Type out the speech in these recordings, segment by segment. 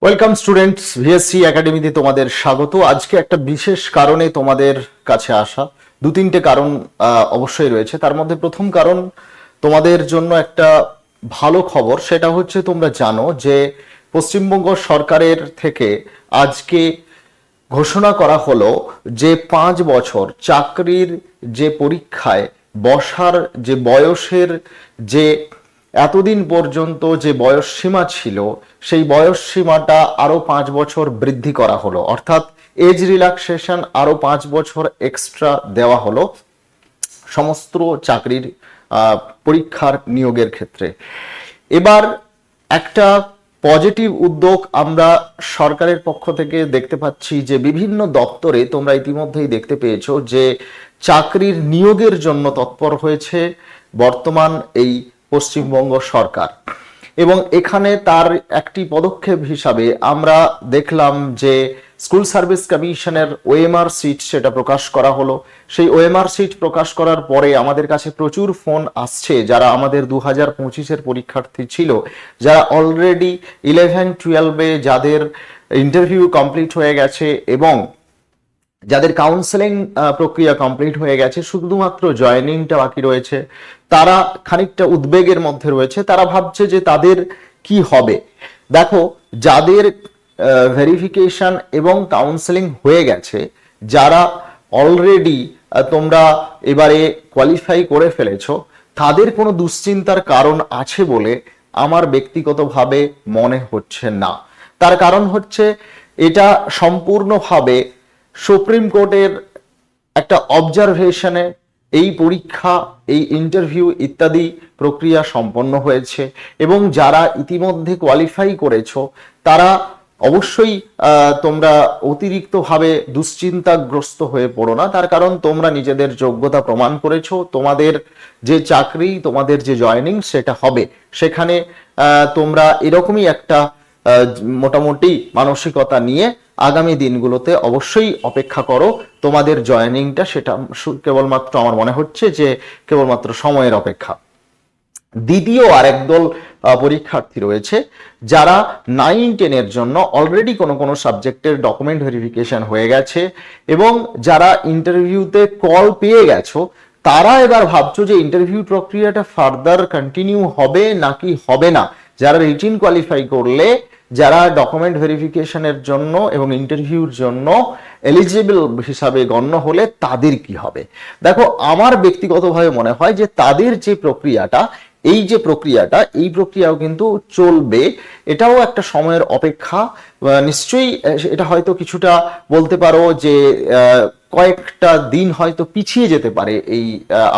Welcome students, VSC একাডেমিতে তোমাদের স্বাগত। আজকে একটা বিশেষ কারণে তোমাদের কাছে আসা। দু তিনটে কারণ অবশ্যই রয়েছে। তার মধ্যে প্রথম কারণ, তোমাদের জন্য একটা ভালো খবর। সেটা হচ্ছে, তোমরা জানো যে পশ্চিমবঙ্গ সরকারের থেকে আজকে ঘোষণা করা হলো যে 5 বছর চাকরির যে পরীক্ষায় বসার যে বয়সের যে এতদিন পর্যন্ত যে বয়স সীমা ছিল, সেই বয়স সীমাটা আরো 5 বছর বৃদ্ধি করা হলো। অর্থাৎ এজ রিল্যাক্সেশন আরো 5 বছর এক্সট্রা দেওয়া হলো সমস্ত চাকরির পরীক্ষার নিয়োগের ক্ষেত্রে। এবার একটা পজিটিভ উদ্যোগ আমরা সরকারের পক্ষ থেকে দেখতে পাচ্ছি যে বিভিন্ন দপ্তরে তোমরা ইতিমধ্যেই দেখতে পেয়েছো যে চাকরির নিয়োগের জন্য তৎপর হয়েছে বর্তমান এই পশ্চিমবঙ্গ সরকার। এবং এখানে তার একটি পদক্ষেপ হিসাবে আমরা দেখলাম যে স্কুল সার্ভিস কমিশনের ওএমআর সিট সেটা প্রকাশ করা হলো। সেই ওএমআর সিট প্রকাশ করার পরে আমাদের কাছে প্রচুর ফোন আসছে যারা আমাদের 2025-এর পরীক্ষার্থী ছিল, যারা অলরেডি 11-12-এ যাদের ইন্টারভিউ কমপ্লিট হয়ে গেছে এবং যাদের কাউন্সেলিং প্রক্রিয়া কমপ্লিট হয়ে গেছে, শুধুমাত্র জয়েনিংটা বাকি রয়েছে। তারা খানিকটা উদ্বেগের মধ্যে রয়েছে। তারা ভাবছে যে তাদের কি হবে। দেখো, যাদের ভেরিফিকেশন এবং কাউন্সেলিং হয়ে গেছে, যারা অলরেডি তোমরা এবারে কোয়ালিফাই করে ফেলেছো, তাদের কোনো দুশ্চিন্তার কারণ আছে বলে আমার ব্যক্তিগতভাবে মনে হচ্ছে না। তার কারণ হচ্ছে, এটা সম্পূর্ণভাবে সুপ্রিম কোর্টের একটা অবজারভেশনে এই পরীক্ষা, এই ইন্টারভিউ ইত্যাদি প্রক্রিয়া সম্পন্ন হয়েছে। এবং যারা ইতিমধ্যে কোয়ালিফাই করেছো, তারা অবশ্যই তোমরা অতিরিক্তভাবে দুশ্চিন্তাগ্রস্ত হয়ে পড়ো না। তার কারণ তোমরা নিজেদের যোগ্যতা প্রমাণ করেছো। তোমাদের যে চাকরি, তোমাদের যে জয়েনিং সেটা হবে, সেখানে তোমরা এরকমই একটা মোটামুটি মানসিকতা নিয়ে আগামী দিনগুলোতে অবশ্যই অপেক্ষা করো। তোমাদের জয়েনিংটা সেটা কেবলমাত্র, আমার মনে হচ্ছে যে কেবলমাত্র সময়ের অপেক্ষা। দ্বিতীয় আরেক দল পরীক্ষার্থী রয়েছে যারা 9-10-এর জন্য অলরেডি কোনো কোনো সাবজেক্টের ডকুমেন্ট ভেরিফিকেশন হয়ে গেছে এবং যারা ইন্টারভিউতে কল পেয়ে গেছো, তারা এবার ভাবছো যে ইন্টারভিউ প্রক্রিয়াটা ফার্দার কন্টিনিউ হবে নাকি হবে না। যারা রিটিন কোয়ালিফাই করলে, যারা ডকুমেন্ট ভেরিফিকেশনের জন্য এবং ইন্টারভিউর জন্য এলিজিবল হিসাবে গণ্য হলে, তাদের কি হবে। দেখো, আমার ব্যক্তিগতভাবে মনে হয় যে তাদের যে প্রক্রিয়াটা, এই প্রক্রিয়াও কিন্তু চলবে। এটাও একটা সময়ের অপেক্ষা। নিশ্চয়ই এটা হয়তো কিছুটা বলতে পারো যে কয়েকটা দিন হয়তো পিছিয়ে যেতে পারে এই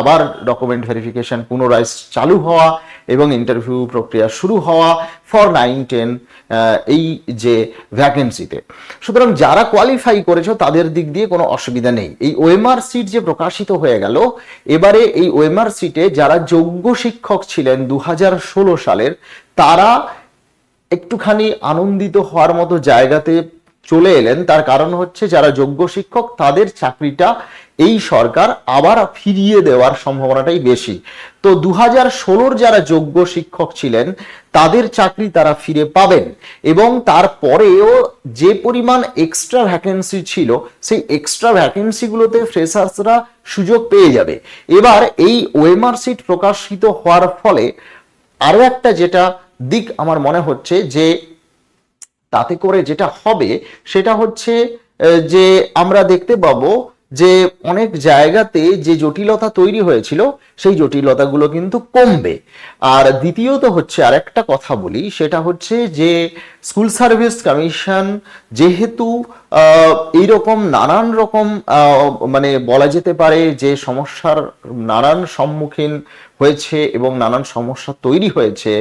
আবার ডকুমেন্ট ভেরিফিকেশন পুনরায় চালু হওয়া এবং ইন্টারভিউ প্রক্রিয়া শুরু হওয়া ফর 9-10 এই যে ভ্যাকেন্সিতে। সুতরাং যারা কোয়ালিফাই করেছো তাদের দিক দিয়ে কোনো অসুবিধা নেই। এই ওএমআর সিট যে প্রকাশিত হয়ে গেল, এবারে এই ওএমআর সিটে যারা যোগ্য শিক্ষক ছিলেন 2016 সালের, তারা একটুখানি আনন্দিত হওয়ার মতো জায়গাতে চলে এলেন। তার কারণ হচ্ছে, যারা যোগ্য শিক্ষক তাদের চাকরিটা এই সরকার আবার ফিরিয়ে দেওয়ার সম্ভাবনাটাই বেশি। তো 2016-র যারা যোগ্য শিক্ষক ছিলেন তাদের চাকরি তারা ফিরে পাবেন এবং তারপরেও যে পরিমাণ এক্সট্রা ভ্যাকেন্সি ছিল, সেই এক্সট্রা ভ্যাকেন্সিগুলোতে ফ্রেশার্সরা সুযোগ পেয়ে যাবে। এবার এই ওএমআর সিট প্রকাশিত হওয়ার ফলে আরো একটা যেটা দিক আমার মনে হচ্ছে যে তাতে করে যেটা হবে, সেটা হচ্ছে যে আমরা দেখতে পাবো যে অনেক জায়গাতে যে জটিলতা তৈরি হয়েছিল, সেই জটিলতাগুলো কিন্তু কমবে। আর দ্বিতীয়ত হচ্ছে, আরেকটা কথা বলি, সেটা হচ্ছে যে স্কুল সার্ভিস কমিশন যেহেতু এইরকম নানান রকম মানে বলা যেতে পারে যে সমস্যার নানান সম্মুখীন হয়েছে এবং নানান সমস্যা তৈরি হয়েছে,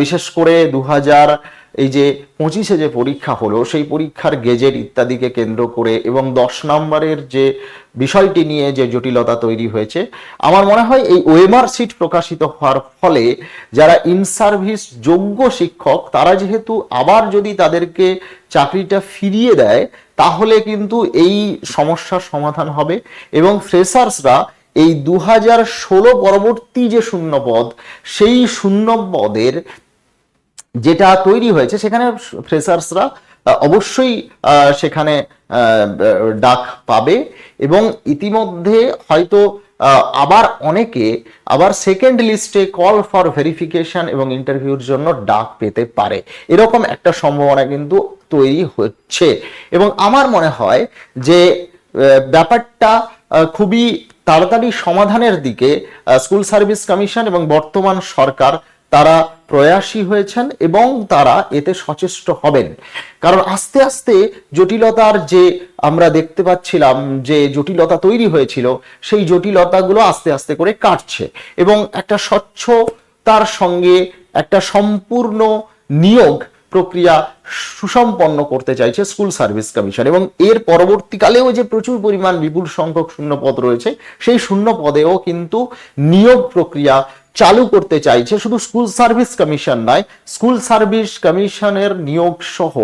বিশেষ করে 2025-এ যে পরীক্ষা হলো, সেই পরীক্ষার গেজেট ইত্যাদিকে কেন্দ্র করে এবং 10 নম্বরের যে বিষয়টি নিয়ে যে জটিলতা তৈরি হয়েছে, আমার মনে হয় এই ওএমআর সিট প্রকাশিত হওয়ার ফলে যারা ইন সার্ভিস যোগ্য শিক্ষক, তারা যেহেতু আবার যদি তাদেরকে চাকরিটা ফিরিয়ে দেয়, তাহলে কিন্তু এই সমস্যার সমাধান হবে এবং ফ্রেশার্সরা এই 2016 পরবর্তী যে শূন্য পদ, সেই শূন্য পদের যেটা তৈরি হয়েছে সেখানে ফ্রেশার্সরা অবশ্যই সেখানে ডাক পাবে, এবং ইতিমধ্যে হয়তো আবার অনেকে আবার সেকেন্ড লিস্টে কল ফর ভেরিফিকেশন এবং ইন্টারভিউর জন্য ডাক পেতে পারে, এরকম একটা সম্ভাবনা কিন্তু তৈরি হচ্ছে। এবং আমার মনে হয় যে ব্যাপারটা খুবই তাড়াতাড়ি সমাধানের দিকে স্কুল সার্ভিস কমিশন এবং বর্তমান সরকার তারা প্রয়াসী হয়েছেন এবং তারা এতে সচেষ্ট হবেন। কারণ আস্তে আস্তে জটিলতার যে আমরা দেখতে পাচ্ছিলাম যে জটিলতা তৈরি হয়েছিল, সেই জটিলতাগুলো আস্তে আস্তে করে কাটছে এবং একটা স্বচ্ছতার সঙ্গে একটা সম্পূর্ণ নিয়োগ প্রক্রিয়া সুসম্পন্ন করতে চাইছে স্কুল সার্ভিস কমিশন। এবং এর পরবর্তীকালেও যে প্রচুর পরিমাণ বিপুল সংখ্যক শূন্য পদ রয়েছে, সেই শূন্য পদেও কিন্তু নিয়োগ প্রক্রিয়া চালু করতে চাইছে। শুধু স্কুল সার্ভিস কমিশন নয়, স্কুল সার্ভিস কমিশনের নিয়োগ সহ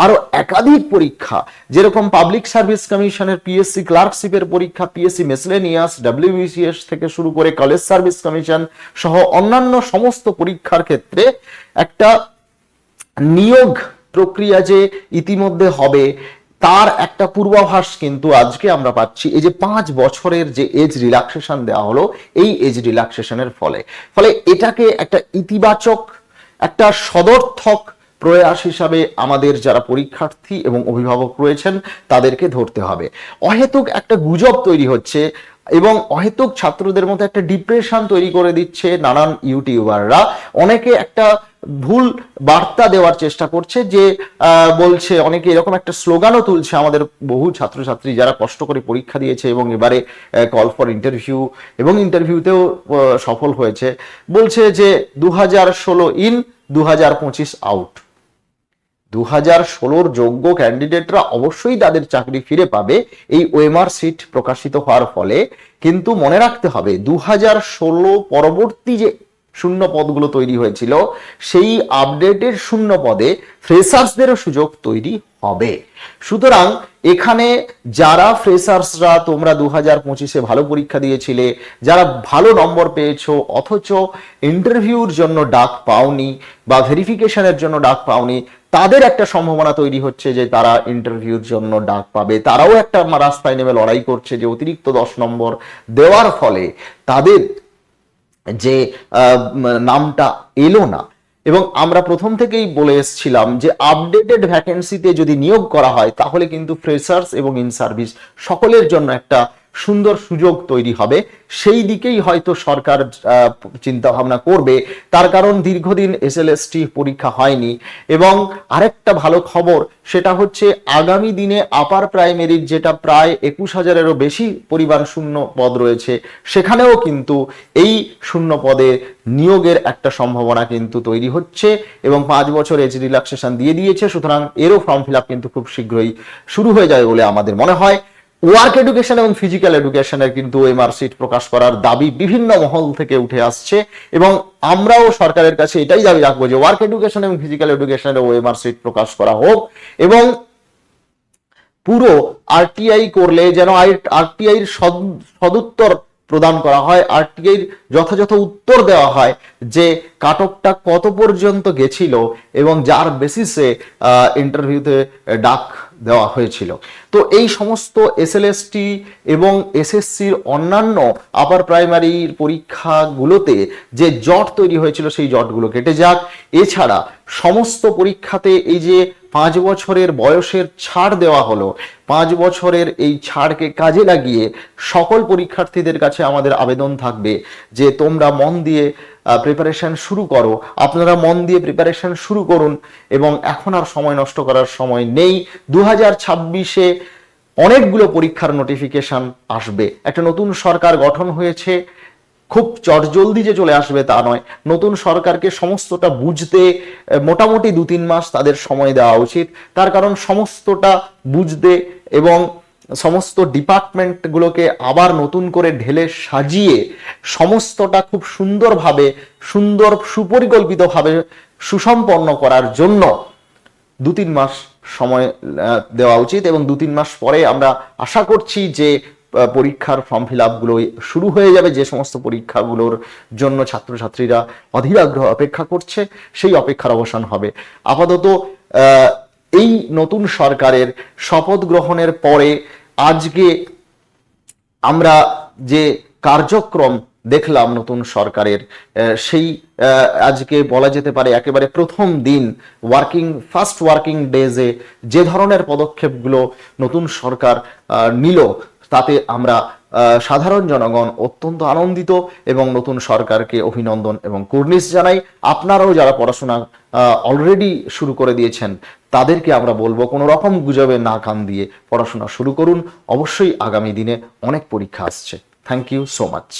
আরো একাধিক পরীক্ষা, যেরকম পাবলিক সার্ভিস কমিশনের পিএসসি ক্লার্কশিপের পরীক্ষা, পিএসসি মেসলেনিয়াস, ডব্লিউবিসিএস থেকে শুরু করে কলেজ সার্ভিস কমিশন সহ অন্যান্য সমস্ত পরীক্ষার ক্ষেত্রে একটা নিয়োগ প্রক্রিয়া যে ইতিমধ্যে হবে তার একটা পূর্বাভাস কিন্তু আজকে আমরা পাচ্ছি। এই যে 5 বছরের যে এজ রিল্যাক্সেশন দেওয়া হলো, এই এজ রিল্যাক্সেশনের ফলে এটাকে একটা ইতিবাচক, একটা সদর্থক প্রয়াস হিসাবে আমাদের যারা পরীক্ষার্থী এবং অভিভাবক রয়েছেন তাদেরকে ধরতে হবে। অহেতুক একটা গুজব তৈরি হচ্ছে এবং অহেতুক ছাত্রদের মধ্যে একটা ডিপ্রেশন তৈরি করে দিচ্ছে নানান ইউটিউবাররা। অনেকে একটা ভুল বার্তা দেওয়ার চেষ্টা করছে, যে বলছে, অনেকে এরকম একটা স্লোগানও তুলছে, আমাদের বহু ছাত্রছাত্রী যারা কষ্ট করে পরীক্ষা দিয়েছে এবং এবারে কল ফর ইন্টারভিউ এবং ইন্টারভিউতেও সফল হয়েছে, বলছে যে 2016 ইন 2025 আউট। 2016 যোগ্য ক্যান্ডিডেটরা অবশ্যই তাদের চাকরি ফিরে পাবে এই ওএমআর সিট প্রকাশিত হওয়ার ফলে। কিন্তু মনে রাখতে হবে 2016 পরবর্তী যে শূন্য পদগুলো তৈরি হয়েছিল, সেই আপডেটের শূন্য পদে ফ্রেশার্সদেরও সুযোগ তৈরি হবে। সুতরাং এখানে যারা ফ্রেশার্সরা তোমরা 2025-এ ভালো পরীক্ষা দিয়েছিলে, যারা ভালো নম্বর পেয়েছো অথচ ইন্টারভিউর জন্য ডাক পাওনি বা ভেরিফিকেশনের জন্য ডাক পাওনি, তাদের একটা সম্ভাবনা তৈরি হচ্ছে যে তারা ইন্টারভিউর জন্য ডাক পাবে। তারাও একটা রাস্তায় নেমে লড়াই করছে যে অতিরিক্ত 10 নম্বর দেওয়ার ফলে তাদের যে নামটা এলো না। এবং আমরা প্রথম থেকেই বলে এসেছিলাম যে আপডেটেড ভ্যাকেন্সিতে যদি নিয়োগ করা হয় তাহলে কিন্তু ফ্রেশার্স এবং ইন সার্ভিস সকলের জন্য একটা সুন্দর সুযোগ তৈরি হবে। সেই দিকেই হয়তো সরকার চিন্তা ভাবনা করবে, তার কারণ দীর্ঘদিন এসএলএসটি পরীক্ষা হয়নি। এবং আরেকটা ভালো খবর, সেটা হচ্ছে আগামী দিনে আপার প্রাইমারির যেটা প্রায় 21,000-এরও বেশি পরিমাণ শূন্য পদ রয়েছে, সেখানেও কিন্তু এই শূন্য পদে নিয়োগের একটা সম্ভাবনা কিন্তু তৈরি হচ্ছে এবং 5 বছর এজ রিল্যাক্সেশন দিয়ে দিয়েছে। সুতরাং এরও ফর্ম ফিল আপ কিন্তু খুব শীঘ্রই শুরু হয়ে যাবে বলে আমাদের মনে হয়। ওয়ার্ক এডুকেশন এবং ফিজিক্যাল এডুকেশনের কিন্তু ওএমআর সিট প্রকাশ করার দাবি বিভিন্ন মহল থেকে উঠে আসছে এবং আমরাও সরকারের কাছে এটাই দাবি রাখবো যে ওয়ার্ক এডুকেশন এবং ফিজিক্যাল এডুকেশনের ওএমআর সিট প্রকাশ করা হোক এবং পুরো আরটিআই করলে যেন আরটিআই সদুত্তর প্রদান করা হয়, আরটিআই যথাযথ উত্তর দেওয়া হয় যে কাট অফটা কত পর্যন্ত গেছিল এবং যার বেসিসে ইন্টারভিউতে ডাক দেওয়া হয়েছিল। তো এই সমস্ত এসএলএসটি এবং এসএসসির অন্যান্য আপার প্রাইমারির পরীক্ষাগুলোতে যে জট তৈরি হয়েছিল সেই জটগুলো কেটে যাক। এছাড়া সমস্ত পরীক্ষাতে এই যে 5 বছরের বয়সের ছাড় দেওয়া হলো, 5 বছরের এই ছাড়কে কাজে লাগিয়ে সকল পরীক্ষার্থীদের কাছে আমাদের আবেদন থাকবে যে তোমরা মন দিয়ে প্রিপারেশন শুরু করো, আপনারা মন দিয়ে প্রিপারেশন শুরু করুন এবং এখন আর সময় নষ্ট করার সময় নেই। 2026-এ অনেকগুলো পরীক্ষার নোটিফিকেশন আসবে। একটা নতুন সরকার গঠন হয়েছে, খুব চটজলদি যে চলে আসবে তা নয়। নতুন সরকারকে সমস্তটা বুঝতে মোটামুটি 2-3 মাস তাদের সময় দেওয়া উচিত, তার কারণ সমস্তটা বুঝতে এবং সমস্ত ডিপার্টমেন্টগুলোকে আবার নতুন করে ঢেলে সাজিয়ে সমস্তটা খুব সুন্দরভাবে সুপরিকল্পিতভাবে সুসম্পন্ন করার জন্য 2-3 মাস সময় দেওয়া উচিত এবং 2-3 মাস পরে আমরা আশা করছি যে পরীক্ষার ফর্ম ফিল আপগুলো শুরু হয়ে যাবে, যে সমস্ত পরীক্ষাগুলোর জন্য ছাত্রছাত্রীরা অধীর আগ্রহ অপেক্ষা করছে, সেই অপেক্ষার অবসান হবে। আপাতত এই নতুন সরকারের শপথ গ্রহণের পরে আজকে আমরা যে কার্যক্রম দেখলাম নতুন সরকারের, সেই আজকে বলা যেতে পারে একেবারে প্রথম দিন, ফার্স্ট ওয়ার্কিং ডেজে যে ধরনের পদক্ষেপগুলো নতুন সরকার নিল, তাতে আমরা সাধারণ জনগণ অত্যন্ত আনন্দিত এবং নতুন সরকারকে অভিনন্দন এবং কুর্নিশ জানাই। আপনারাও যারা পড়াশোনা অলরেডি শুরু করে দিয়েছেন, তাদেরকে আমরা বলবো কোনো রকম গুজবে না কান দিয়ে পড়াশোনা শুরু করুন। অবশ্যই আগামী দিনে অনেক পরীক্ষা আসছে। Thank you so much.